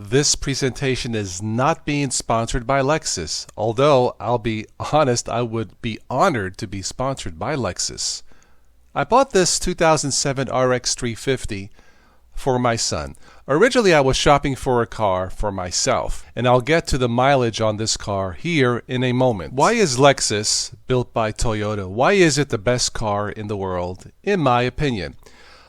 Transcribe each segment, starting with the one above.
This presentation is not being sponsored by Lexus, although I'll be honest, I would be honored to be sponsored by Lexus. I bought this 2007 RX 350 for my son. Originally, I was shopping for a car for myself, and I'll get to the mileage on this car here in a moment. Why is Lexus, built by Toyota, why is it the best car in the world, in my opinion?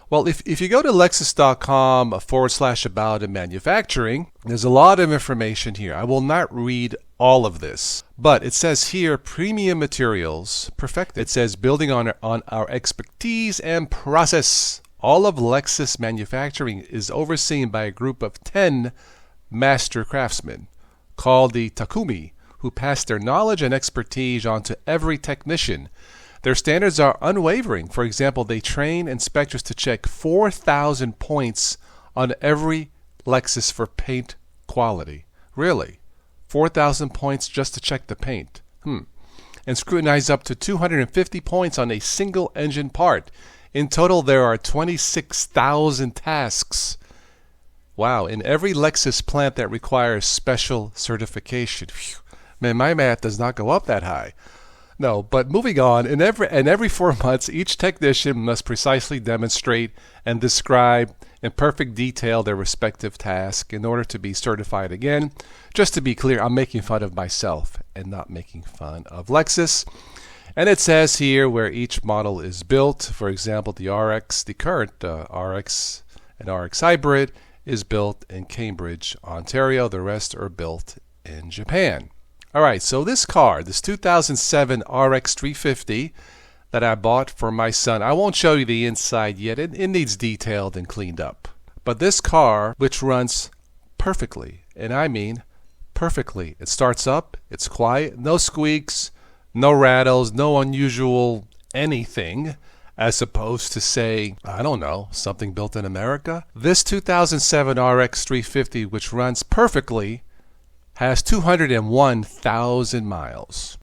Well, if you go to lexus.com/about and manufacturing, there's a lot of information here. I will not read all of this, but it says here premium materials perfected. It says building on our expertise and process. All of Lexus manufacturing is overseen by a group of 10 master craftsmen called the Takumi, who pass their knowledge and expertise on to every technician. Their standards are unwavering. For example, they train inspectors to check 4,000 points on every Lexus for paint quality. Really? 4,000 points just to check the paint? And scrutinize up to 250 points on a single engine part. In total, there are 26,000 tasks. Wow, in every Lexus plant that requires special certification. Phew. Man, my math does not go up that high. No, but moving on, in every 4 months, each technician must precisely demonstrate and describe in perfect detail their respective task in order to be certified again. Just to be clear, I'm making fun of myself and not making fun of Lexus. And it says here where each model is built. For example, the current RX and RX Hybrid is built in Cambridge, Ontario. The rest are built in Japan. All right, so this car, this 2007 RX 350 that I bought for my son, I won't show you the inside yet. It needs detailed and cleaned up. But this car, which runs perfectly, and I mean perfectly. It starts up, it's quiet, no squeaks, no rattles, no unusual anything, as opposed to, say, I don't know, something built in America. This 2007 RX 350, which runs perfectly, has 201,000 miles.